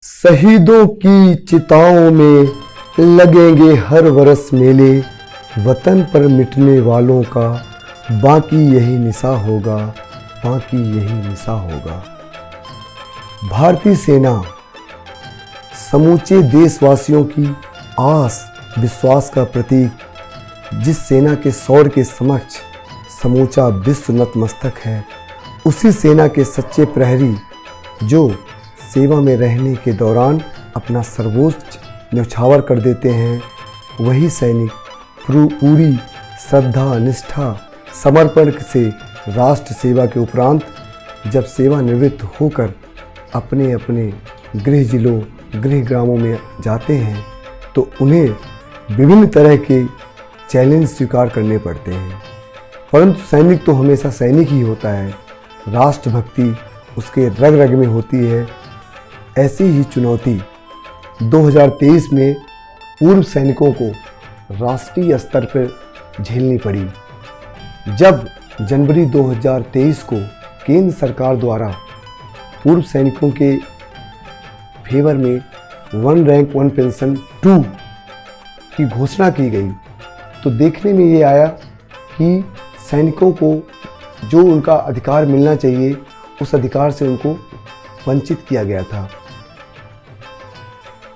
शहीदों की चिताओं में लगेंगे हर बरस मेले, वतन पर मिटने वालों का बाकी यही निशा होगा, बाकी यही निशा होगा। भारतीय सेना समूचे देशवासियों की आस विश्वास का प्रतीक, जिस सेना के शौर्य के समक्ष समूचा विश्व नतमस्तक है, उसी सेना के सच्चे प्रहरी जो सेवा में रहने के दौरान अपना सर्वोच्च न्यौछावर कर देते हैं, वही सैनिक पूरी श्रद्धा निष्ठा समर्पण से राष्ट्र सेवा के उपरांत जब सेवानिवृत्त होकर अपने अपने गृह जिलों गृह ग्रामों में जाते हैं तो उन्हें विभिन्न तरह के चैलेंज स्वीकार करने पड़ते हैं, परंतु सैनिक तो हमेशा सैनिक ही होता है। राष्ट्रभक्ति उसके रग रग में होती है। ऐसी ही चुनौती 2023 में पूर्व सैनिकों को राष्ट्रीय स्तर पर झेलनी पड़ी, जब जनवरी 2023 को केंद्र सरकार द्वारा पूर्व सैनिकों के फेवर में वन रैंक वन पेंशन 2 की घोषणा की गई। तो देखने में ये आया कि सैनिकों को जो उनका अधिकार मिलना चाहिए उस अधिकार से उनको वंचित किया गया था।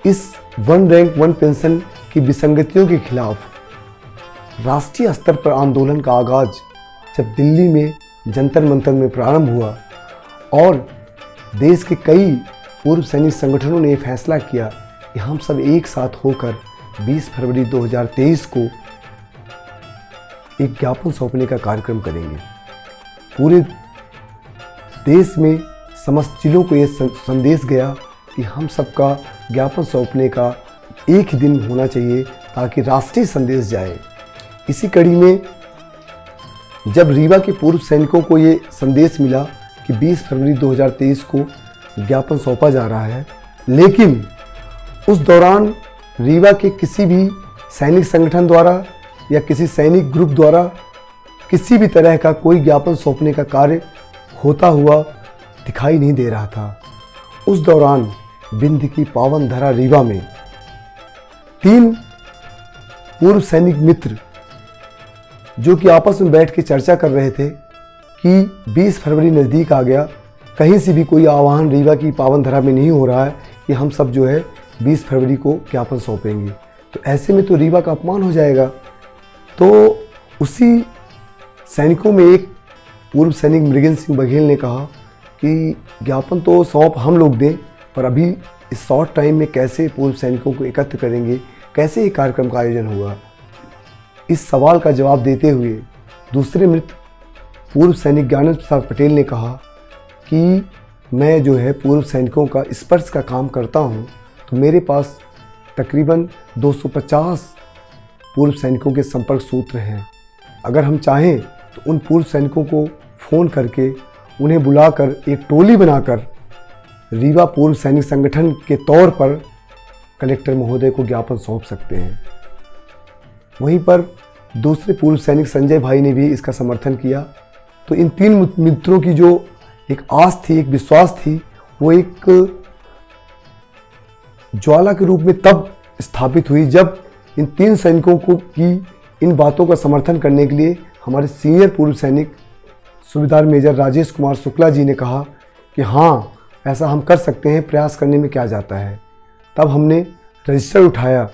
इस वन रैंक वन पेंशन की विसंगतियों के खिलाफ राष्ट्रीय स्तर पर आंदोलन का आगाज जब दिल्ली में जंतर मंतर में प्रारंभ हुआ और देश के कई पूर्व सैनिक संगठनों ने फैसला किया कि हम सब एक साथ होकर 20 फरवरी 2023 को एक ज्ञापन सौंपने का कार्यक्रम करेंगे। पूरे देश में समस्त जिलों को ये संदेश गया कि हम सबका ज्ञापन सौंपने का एक ही दिन होना चाहिए ताकि राष्ट्रीय संदेश जाए। इसी कड़ी में जब रीवा के पूर्व सैनिकों को ये संदेश मिला कि 20 फरवरी 2023 को ज्ञापन सौंपा जा रहा है, लेकिन उस दौरान रीवा के किसी भी सैनिक संगठन द्वारा या किसी सैनिक ग्रुप द्वारा किसी भी तरह का कोई ज्ञापन सौंपने का कार्य होता हुआ दिखाई नहीं दे रहा था। उस दौरान विंध्य की पावन धरा रीवा में 3 पूर्व सैनिक मित्र जो कि आपस में बैठ के चर्चा कर रहे थे कि 20 फरवरी नज़दीक आ गया, कहीं से भी कोई आह्वान रीवा की पावन धरा में नहीं हो रहा है कि हम सब जो है 20 फरवरी को ज्ञापन सौंपेंगे, तो ऐसे में तो रीवा का अपमान हो जाएगा। तो उसी सैनिकों में एक पूर्व सैनिक मृगेंद्र सिंह बघेल ने कहा कि ज्ञापन तो सौंप हम लोग दें, पर अभी इस शॉर्ट टाइम में कैसे पूर्व सैनिकों को एकत्र करेंगे, कैसे ये कार्यक्रम का आयोजन होगा। इस सवाल का जवाब देते हुए दूसरे मृत पूर्व सैनिक ज्ञानेंद्र प्रसाद पटेल ने कहा कि मैं जो है पूर्व सैनिकों का स्पर्श का काम करता हूँ, तो मेरे पास तकरीबन 250 पूर्व सैनिकों के संपर्क सूत्र हैं। अगर हम चाहें तो उन पूर्व सैनिकों को फ़ोन करके उन्हें बुलाकर एक टोली बनाकर रीवा पूर्व सैनिक संगठन के तौर पर कलेक्टर महोदय को ज्ञापन सौंप सकते हैं। वहीं पर दूसरे पूर्व सैनिक संजय भाई ने भी इसका समर्थन किया। तो इन 3 मित्रों की जो एक आस थी, एक विश्वास थी, वो एक ज्वाला के रूप में तब स्थापित हुई जब इन 3 सैनिकों को की इन बातों का समर्थन करने के लिए हमारे सीनियर पूर्व सैनिक सूबेदार मेजर राजेश कुमार शुक्ला जी ने कहा कि हाँ, ऐसा हम कर सकते हैं, प्रयास करने में क्या जाता है। तब हमने रजिस्टर उठाया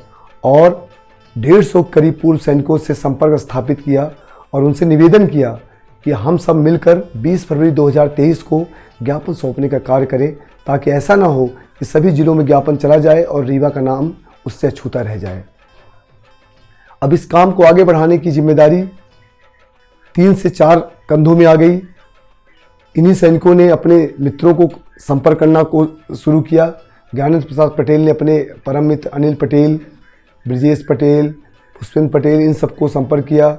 और 150 करीब पूर्व सैनिकों से संपर्क स्थापित किया और उनसे निवेदन किया कि हम सब मिलकर 20 फरवरी 2023 को ज्ञापन सौंपने का कार्य करें, ताकि ऐसा ना हो कि सभी जिलों में ज्ञापन चला जाए और रीवा का नाम उससे अछूता रह जाए। अब इस काम को आगे बढ़ाने की जिम्मेदारी 3 से 4 कंधों में आ गई। इन्हीं सैनिकों ने अपने मित्रों को संपर्क करना को शुरू किया। ज्ञानेंद्र प्रसाद पटेल ने अपने परम मित्र अनिल पटेल, ब्रजेश पटेल, पुष्पेंद्र पटेल, इन सबको संपर्क किया।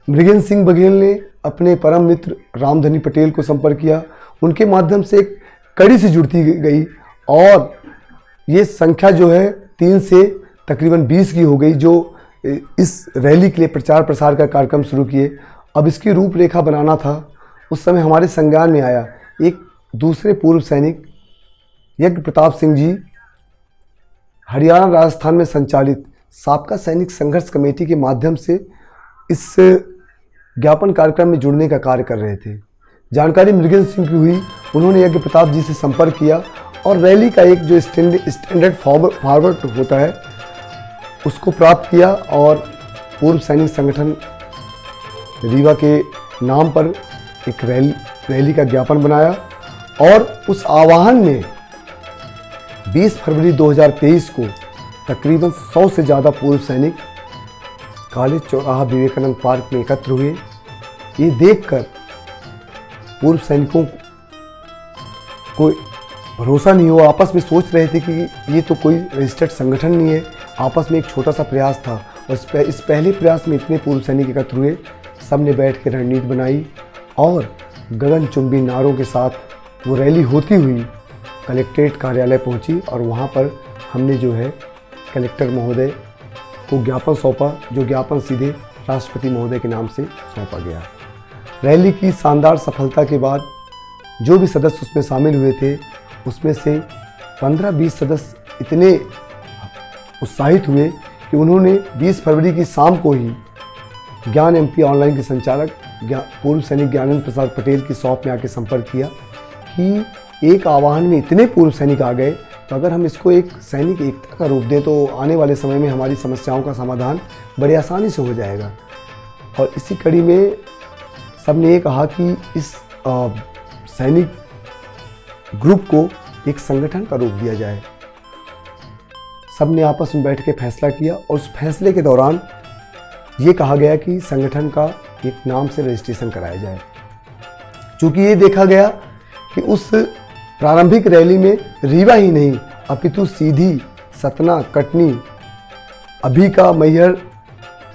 मृगेंद्र सिंह बघेल ने अपने परम मित्र रामधनी पटेल को संपर्क किया। उनके माध्यम से एक कड़ी से जुड़ती गई और ये संख्या जो है 3 से तकरीबन 20 की हो गई, जो इस रैली के लिए प्रचार प्रसार का कार्यक्रम शुरू किए। अब इसकी रूपरेखा बनाना था। उस समय हमारे संज्ञान में आया एक दूसरे पूर्व सैनिक यज्ञ प्रताप सिंह जी हरियाणा राजस्थान में संचालित साबका सैनिक संघर्ष कमेटी के माध्यम से इस ज्ञापन कार्यक्रम में जुड़ने का कार्य कर रहे थे। जानकारी मृगेंद्र सिंह की हुई, उन्होंने यज्ञ प्रताप जी से संपर्क किया और रैली का एक जो स्टैंडर्ड फॉरवर्ड होता है उसको प्राप्त किया और पूर्व सैनिक संगठन रीवा के नाम पर एक रैली का ज्ञापन बनाया और उस आह्वान में 20 फरवरी 2023 को तकरीबन 100 से ज़्यादा पूर्व सैनिक कॉलेज चौराहा विवेकानंद पार्क में एकत्र हुए। ये देखकर पूर्व सैनिकों को भरोसा नहीं हुआ, आपस में सोच रहे थे कि ये तो कोई रजिस्टर्ड संगठन नहीं है, आपस में एक छोटा सा प्रयास था। और इस पहले प्रयास में इतने पूर्व सैनिक एकत्र हुए, सब ने बैठ के रणनीति बनाई और गगनचुंबी नारों के साथ वो रैली होती हुई कलेक्ट्रेट कार्यालय पहुंची और वहां पर हमने जो है कलेक्टर महोदय को ज्ञापन सौंपा, जो ज्ञापन सीधे राष्ट्रपति महोदय के नाम से सौंपा गया। रैली की शानदार सफलता के बाद जो भी सदस्य उसमें शामिल हुए थे उसमें से 15-20 सदस्य इतने उत्साहित हुए कि उन्होंने 20 फरवरी की शाम को ही ज्ञान एमपी ऑनलाइन के संचालक पूर्व सैनिक ज्ञानेंद्र प्रसाद पटेल की शॉप में आके संपर्क किया कि एक आह्वान में इतने पूर्व सैनिक आ गए, तो अगर हम इसको एक सैनिक एकता का रूप दें तो आने वाले समय में हमारी समस्याओं का समाधान बड़े आसानी से हो जाएगा। और इसी कड़ी में सबने ये कहा कि इस सैनिक ग्रुप को एक संगठन का रूप दिया जाए। सबने आपस में बैठ के फैसला किया और उस फैसले के दौरान ये कहा गया कि संगठन का एक नाम से रजिस्ट्रेशन कराया जाए। चूँकि ये देखा गया कि उस प्रारंभिक रैली में रीवा ही नहीं अपितु सीधी, सतना, कटनी, अभी का मैहर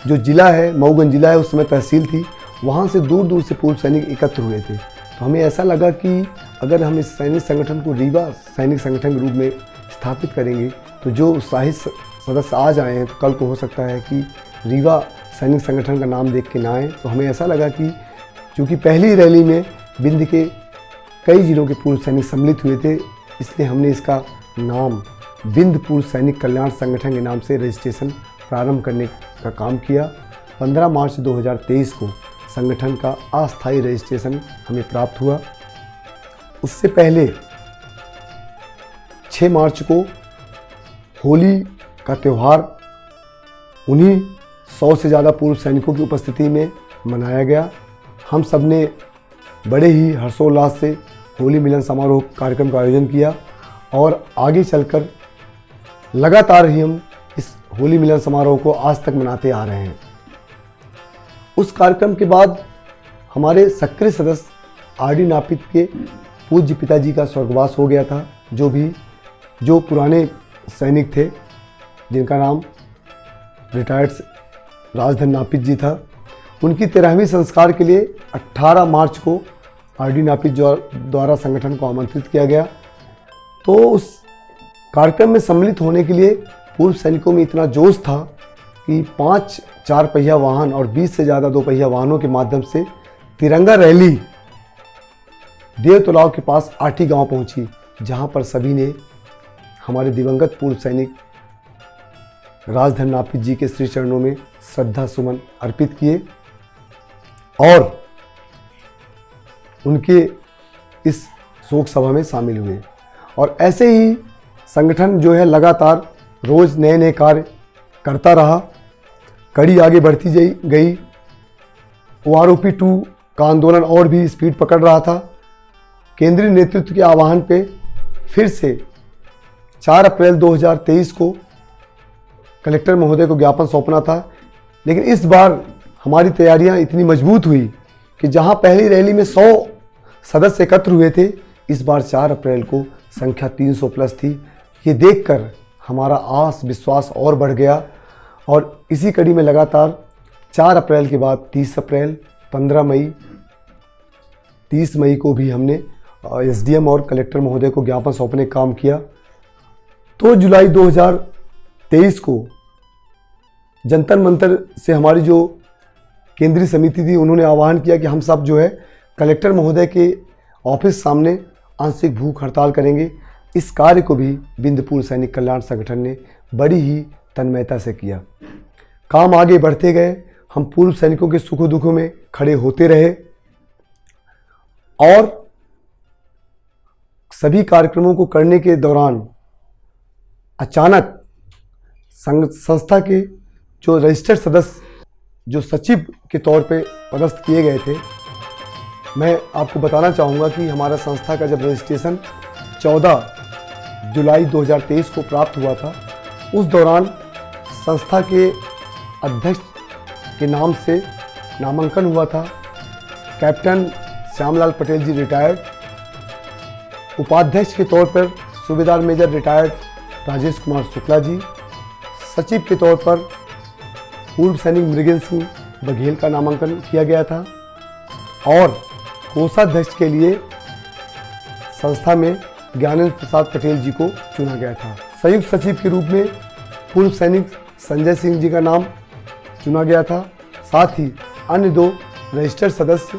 जो जिला है, मऊगंज जिला है, उस समय तहसील थी, वहाँ से दूर दूर से पूर्व सैनिक एकत्र हुए थे। तो हमें ऐसा लगा कि अगर हम इस सैनिक संगठन को रीवा सैनिक संगठन के रूप में स्थापित करेंगे तो जो उत्साहित सदस्य आज आए हैं तो कल को हो सकता है कि रीवा सैनिक संगठन का नाम देख के ना आए। तो हमें ऐसा लगा कि चूँकि पहली रैली में बिंद के कई जिलों के पूर्व सैनिक सम्मिलित हुए थे, इसलिए हमने इसका नाम बिंद पूर्व सैनिक कल्याण संगठन के नाम से रजिस्ट्रेशन प्रारंभ करने का काम किया। 15 मार्च 2023 को संगठन का अस्थायी रजिस्ट्रेशन हमें प्राप्त हुआ। उससे पहले 6 मार्च को होली का त्यौहार उन्हीं 100 से ज़्यादा पूर्व सैनिकों की उपस्थिति में मनाया गया। हम सब ने बड़े ही हर्षोल्लास से होली मिलन समारोह कार्यक्रम का आयोजन किया और आगे चलकर लगातार ही हम इस होली मिलन समारोह को आज तक मनाते आ रहे हैं। उस कार्यक्रम के बाद हमारे सक्रिय सदस्य आरडी नापित के पूज्य पिताजी का स्वर्गवास हो गया था, जो पुराने सैनिक थे जिनका नाम रिटायर्ड राजधन नापित जी था। उनकी 13वीं संस्कार के लिए 18 मार्च को आरडी नापित द्वारा संगठन को आमंत्रित किया गया। तो उस कार्यक्रम में सम्मिलित होने के लिए पूर्व सैनिकों में इतना जोश था कि 5 4 पहिया वाहन और 20 से ज़्यादा 2 पहिया वाहनों के माध्यम से तिरंगा रैली देवतलाव के पास आठी गांव पहुंची, जहां पर सभी ने हमारे दिवंगत पूर्व सैनिक राजधन नापित जी के श्री चरणों में श्रद्धा सुमन अर्पित किए और उनके इस शोक सभा में शामिल हुए। और ऐसे ही संगठन जो है लगातार रोज नए नए कार्य करता रहा, कड़ी आगे बढ़ती गई। OROP 2 का आंदोलन और भी स्पीड पकड़ रहा था। केंद्रीय नेतृत्व के आह्वान पे फिर से 4 अप्रैल 2023 को कलेक्टर महोदय को ज्ञापन सौंपना था, लेकिन इस बार हमारी तैयारियां इतनी मजबूत हुई कि जहां पहली रैली में 100 सदस्य एकत्र हुए थे, इस बार 4 अप्रैल को संख्या 300 प्लस थी। ये देखकर हमारा आस विश्वास और बढ़ गया और इसी कड़ी में लगातार 4 अप्रैल के बाद 30 अप्रैल, 15 मई, 30 मई को भी हमने SDM और कलेक्टर महोदय को ज्ञापन सौंपने का काम किया। तो जुलाई 2023 को जंतर मंतर से हमारी जो केंद्रीय समिति थी, उन्होंने आह्वान किया कि हम सब जो है कलेक्टर महोदय के ऑफिस सामने आंशिक भूख हड़ताल करेंगे, इस कार्य को भी बिंद पूर्व सैनिक कल्याण संगठन ने बड़ी ही तन्मयता से किया। काम आगे बढ़ते गए, हम पूर्व सैनिकों के सुखों दुखों में खड़े होते रहे और सभी कार्यक्रमों को करने के दौरान अचानक संस्था के जो रजिस्टर्ड सदस्य, जो सचिव के तौर पे पदस्थ किए गए थे, मैं आपको बताना चाहूँगा कि हमारा संस्था का जब रजिस्ट्रेशन 14 जुलाई 2023 को प्राप्त हुआ था, उस दौरान संस्था के अध्यक्ष के नाम से नामांकन हुआ था। कैप्टन श्यामलाल पटेल जी रिटायर्ड, उपाध्यक्ष के तौर पर सूबेदार मेजर रिटायर्ड राजेश कुमार शुक्ला जी, सचिव के तौर पर पूर्व सैनिक मृगेल सिंह बघेल का नामांकन किया गया था और कोषाध्यक्ष के लिए संस्था में ज्ञानेंद्र प्रसाद पटेल जी को चुना गया था। संयुक्त सचिव के रूप में पूर्व सैनिक संजय सिंह जी का नाम चुना गया था। साथ ही अन्य 2 रजिस्टर्ड सदस्य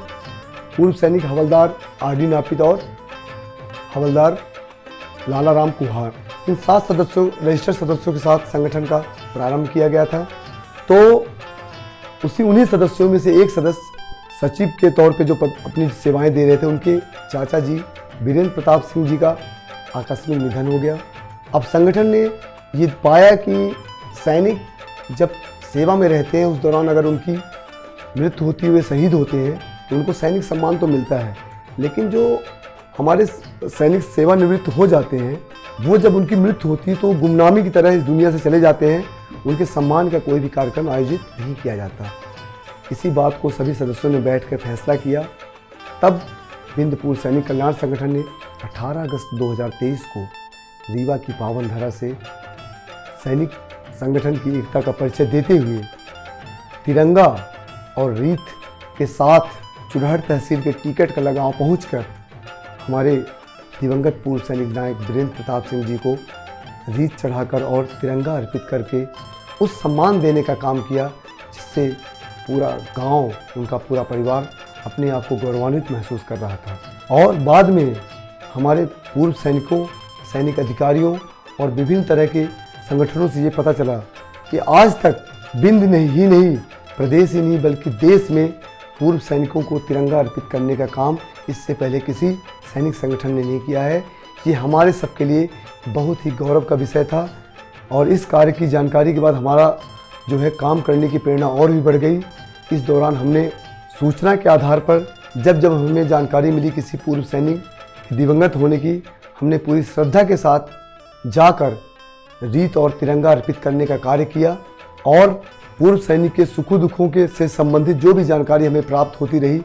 पूर्व सैनिक हवलदार आर.डी. नापित और हवलदार लाला राम कुहार, इन 7 सदस्यों रजिस्टर्ड सदस्यों के साथ संगठन का प्रारंभ किया गया था। तो उन्हीं सदस्यों में से एक सदस्य सचिव के तौर पे जो अपनी सेवाएं दे रहे थे, उनके चाचा जी वीरेंद्र प्रताप सिंह जी का आकस्मिक निधन हो गया। अब संगठन ने ये पाया कि सैनिक जब सेवा में रहते हैं, उस दौरान अगर उनकी मृत्यु होती हुए शहीद होते हैं तो उनको सैनिक सम्मान तो मिलता है, लेकिन जो हमारे सैनिक सेवानिवृत्त हो जाते हैं, वो जब उनकी मृत्यु होती है तो गुमनामी की तरह इस दुनिया से चले जाते हैं। उनके सम्मान का कोई भी कार्यक्रम आयोजित नहीं किया जाता। इसी बात को सभी सदस्यों ने बैठकर फैसला किया। तब बिंद पूर्व सैनिक कल्याण संगठन ने 18 अगस्त 2023 को रीवा की पावन धरा से सैनिक संगठन की एकता का परिचय देते हुए तिरंगा और रीत के साथ चुरहट तहसील के टिकट का लगाव पहुंचकर हमारे दिवंगत पूर्व सैनिक नायक वीरेंद्र प्रताप सिंह जी को रीत चढ़ाकर और तिरंगा अर्पित करके उस सम्मान देने का काम किया, जिससे पूरा गांव, उनका पूरा परिवार अपने आप को गौरवान्वित महसूस कर रहा था। और बाद में हमारे पूर्व सैनिकों, सैनिक अधिकारियों और विभिन्न तरह के संगठनों से ये पता चला कि आज तक बिंद नहीं प्रदेश ही नहीं बल्कि देश में पूर्व सैनिकों को तिरंगा अर्पित करने का काम इससे पहले किसी सैनिक संगठन ने नहीं किया है। ये हमारे सबके लिए बहुत ही गौरव का विषय था और इस कार्य की जानकारी के बाद हमारा जो है काम करने की प्रेरणा और भी बढ़ गई। इस दौरान हमने सूचना के आधार पर जब हमें जानकारी मिली किसी पूर्व सैनिक के दिवंगत होने की, हमने पूरी श्रद्धा के साथ जाकर रीत और तिरंगा अर्पित करने का कार्य किया और पूर्व सैनिक के सुखों दुखों के से संबंधित जो भी जानकारी हमें प्राप्त होती रही,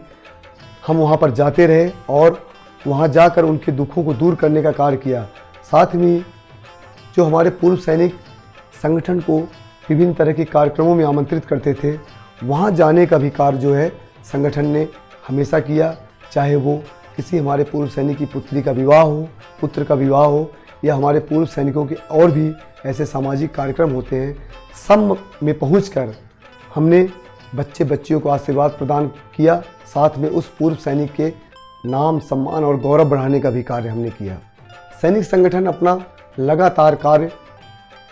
हम वहां पर जाते रहे और वहां जाकर उनके दुखों को दूर करने का कार्य किया। साथ में जो हमारे पूर्व सैनिक संगठन को विभिन्न तरह के कार्यक्रमों में आमंत्रित करते थे, वहां जाने का भी कार्य जो है संगठन ने हमेशा किया, चाहे वो किसी हमारे पूर्व सैनिक की पुत्री का विवाह हो, पुत्र का विवाह हो, या हमारे पूर्व सैनिकों के और भी ऐसे सामाजिक कार्यक्रम होते हैं, सब में पहुंचकर हमने बच्चियों को आशीर्वाद प्रदान किया। साथ में उस पूर्व सैनिक के नाम, सम्मान और गौरव बढ़ाने का भी कार्य हमने किया। सैनिक संगठन अपना लगातार कार्य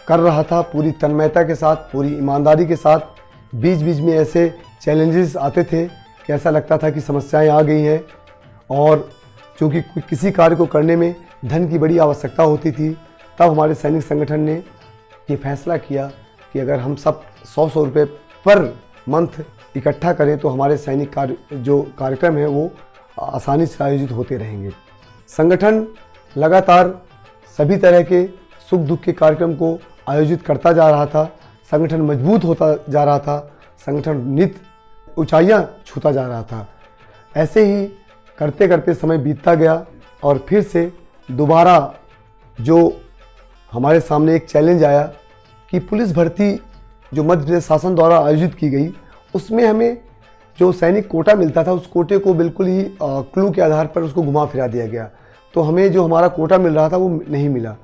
कर रहा था पूरी तन्मयता के साथ, पूरी ईमानदारी के साथ। बीच बीच में ऐसे चैलेंजेस आते थे कि ऐसा लगता था कि समस्याएं आ गई हैं और चूँकि किसी कार्य को करने में धन की बड़ी आवश्यकता होती थी, तब हमारे सैनिक संगठन ने ये फैसला किया कि अगर हम सब 100 रुपये पर मंथ इकट्ठा करें तो हमारे सैनिक जो कार्यक्रम है वो आसानी से आयोजित होते रहेंगे। संगठन लगातार सभी तरह के सुख दुख के कार्यक्रम को आयोजित करता जा रहा था। संगठन मजबूत होता जा रहा था, संगठन नित ऊंचाइयां छूता जा रहा था। ऐसे ही करते करते समय बीतता गया और फिर से दोबारा जो हमारे सामने एक चैलेंज आया कि पुलिस भर्ती जो मध्य प्रदेश शासन द्वारा आयोजित की गई, उसमें हमें जो सैनिक कोटा मिलता था उस कोटे को बिल्कुल ही क्लू के आधार पर उसको घुमा फिरा दिया गया। तो हमें जो हमारा कोटा मिल रहा था वो नहीं मिला।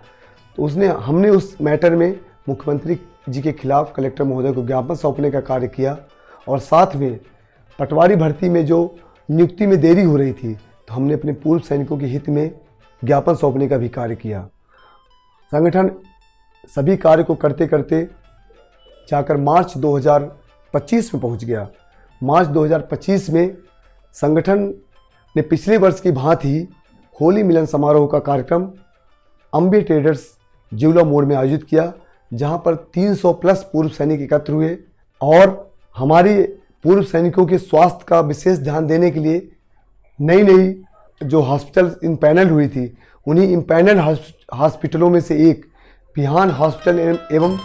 तो हमने उस मैटर में मुख्यमंत्री जी के खिलाफ कलेक्टर महोदय को ज्ञापन सौंपने का कार्य किया और साथ में पटवारी भर्ती में जो नियुक्ति में देरी हो रही थी तो हमने अपने पूर्व सैनिकों के हित में ज्ञापन सौंपने का भी कार्य किया। संगठन सभी कार्य को करते करते जाकर मार्च 2025 में पहुंच गया। मार्च 2025 में संगठन ने पिछले वर्ष की भांति होली मिलन समारोह का कार्यक्रम अम्बे ट्रेडर्स जिवला मोड़ में आयोजित किया, जहां पर 300 प्लस पूर्व सैनिक एकत्र हुए और हमारे पूर्व सैनिकों के स्वास्थ्य का विशेष ध्यान देने के लिए नई नई जो हॉस्पिटल इम्पैनल हुई थी, उन्हीं इम्पैनल हॉस्पिटलों में से एक बिहान हॉस्पिटल एवं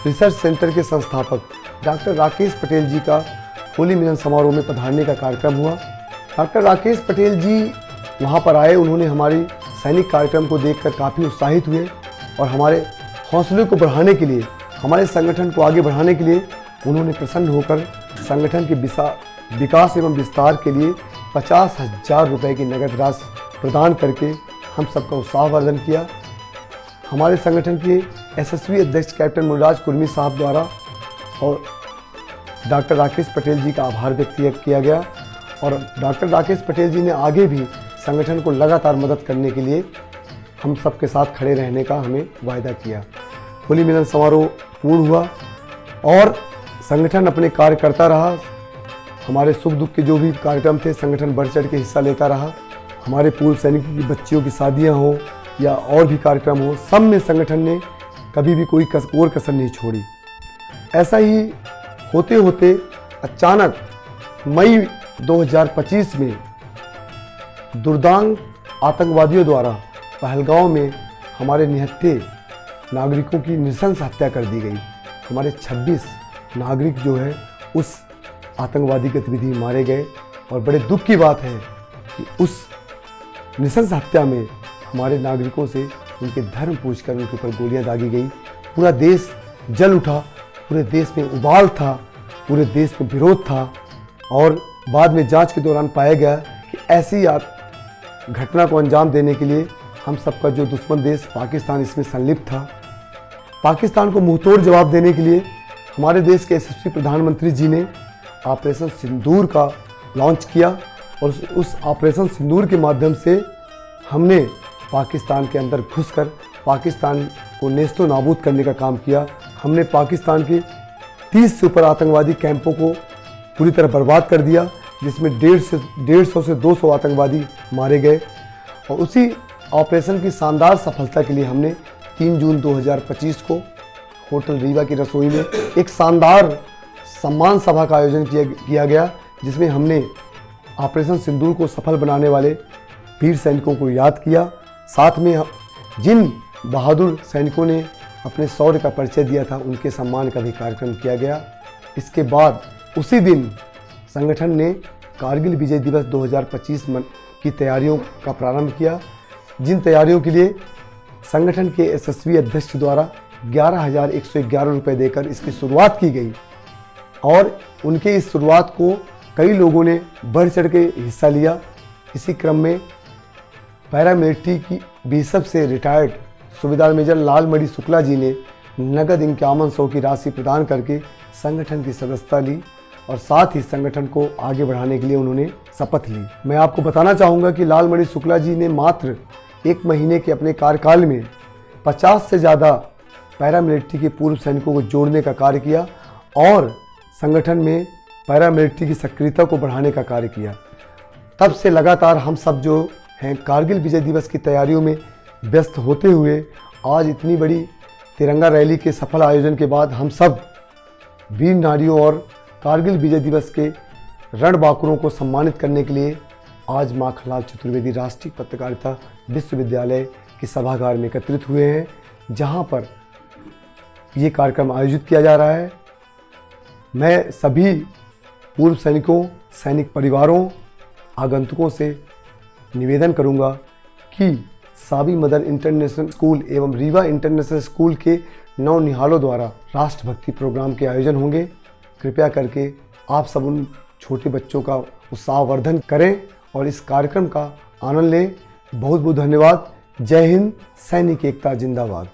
रिसर्च सेंटर के संस्थापक डॉक्टर राकेश पटेल जी का होली मिलन समारोह में पधारने का कार्यक्रम हुआ। डॉक्टर राकेश पटेल जी वहां पर आए। उन्होंने हमारी सैनिक कार्यक्रम को देखकर काफ़ी उत्साहित हुए और हमारे हौसले को बढ़ाने के लिए, हमारे संगठन को आगे बढ़ाने के लिए उन्होंने प्रसन्न होकर संगठन के विकास एवं विस्तार के लिए 50,000 रुपये की नगद राशि प्रदान करके हम सबका उत्साहवर्धन किया। हमारे संगठन के यशस्वी अध्यक्ष कैप्टन मुनराज कुर्मी साहब द्वारा और डॉक्टर राकेश पटेल जी का आभार व्यक्त किया गया और डॉक्टर राकेश पटेल जी ने आगे भी संगठन को लगातार मदद करने के लिए हम सबके साथ खड़े रहने का हमें वायदा किया। होली मिलन समारोह पूर्ण हुआ और संगठन अपने कार्य करता रहा। हमारे सुख दुख के जो भी कार्यक्रम थे संगठन बढ़ चढ़ के हिस्सा लेता रहा। हमारे पूर्व सैनिकों की बच्चियों की शादियाँ हों या और भी कार्यक्रम हो, सब में संगठन ने कभी भी कोई कसर नहीं छोड़ी। ऐसा ही होते होते अचानक मई 2025 में दुर्दांत आतंकवादियों द्वारा पहलगांव में हमारे निहत्थे नागरिकों की नृशंस हत्या कर दी गई। हमारे 26 नागरिक जो है उस आतंकवादी गतिविधि में मारे गए और बड़े दुख की बात है कि उस नृशंस हत्या में हमारे नागरिकों से उनके धर्म पूछकर उनके ऊपर गोलियां दागी गई। पूरा देश जल उठा, पूरे देश में उबाल था, पूरे देश में विरोध था और बाद में जांच के दौरान पाया गया कि ऐसी घटना को अंजाम देने के लिए हम सबका जो दुश्मन देश पाकिस्तान इसमें संलिप्त था। पाकिस्तान को मुंहतोड़ जवाब देने के लिए हमारे देश के यशस्वी प्रधानमंत्री जी ने ऑपरेशन सिंदूर का लॉन्च किया और उस ऑपरेशन सिंदूर के माध्यम से हमने पाकिस्तान के अंदर घुसकर पाकिस्तान को नेस्तो नाबूद करने का काम किया। हमने पाकिस्तान के 30 से ऊपर आतंकवादी कैंपों को पूरी तरह बर्बाद कर दिया, जिसमें 150 से 200 आतंकवादी मारे गए और उसी ऑपरेशन की शानदार सफलता के लिए हमने 3 जून 2025 को होटल रीवा की रसोई में एक शानदार सम्मान सभा का आयोजन किया गया, जिसमें हमने ऑपरेशन सिंदूर को सफल बनाने वाले वीर सैनिकों को याद किया। साथ में जिन बहादुर सैनिकों ने अपने शौर्य का परिचय दिया था उनके सम्मान का भी कार्यक्रम किया गया। इसके बाद उसी दिन संगठन ने कारगिल विजय दिवस 2025 की तैयारियों का प्रारंभ किया, जिन तैयारियों के लिए संगठन के यशस्वी अध्यक्ष द्वारा 11,111 रुपये देकर इसकी शुरुआत की गई और उनके इस शुरुआत को कई लोगों ने बढ़ चढ़ के हिस्सा लिया। इसी क्रम में पैरामिलिट्री की बीएसएफ से रिटायर्ड सूबेदार मेजर लालमणि शुक्ला जी ने नगद 5100 की राशि प्रदान करके संगठन की सदस्यता ली और साथ ही संगठन को आगे बढ़ाने के लिए उन्होंने शपथ ली। मैं आपको बताना चाहूँगा कि लालमणि शुक्ला जी ने मात्र 1 महीने के अपने कार्यकाल में 50 से ज़्यादा पैरामिलिट्री के पूर्व सैनिकों को जोड़ने का कार्य किया और संगठन में पैरामिलिट्री की सक्रियता को बढ़ाने का कार्य किया। तब से लगातार हम सब जो हैं कारगिल विजय दिवस की तैयारियों में व्यस्त होते हुए आज इतनी बड़ी तिरंगा रैली के सफल आयोजन के बाद हम सब वीर नारियों और कारगिल विजय दिवस के रणबांकुरों को सम्मानित करने के लिए आज माखनलाल चतुर्वेदी राष्ट्रीय पत्रकारिता विश्वविद्यालय के सभागार में एकत्रित हुए हैं, जहां पर ये कार्यक्रम आयोजित किया जा रहा है। मैं सभी पूर्व सैनिकों, सैनिक परिवारों, आगंतुकों से निवेदन करूंगा कि साबी मदर इंटरनेशनल स्कूल एवं रीवा इंटरनेशनल स्कूल के नवनिहालों द्वारा राष्ट्रभक्ति प्रोग्राम के आयोजन होंगे। कृपया करके आप सब उन छोटे बच्चों का उत्साहवर्धन करें और इस कार्यक्रम का आनंद लें। बहुत बहुत धन्यवाद। जय हिंद। सैनिक एकता जिंदाबाद।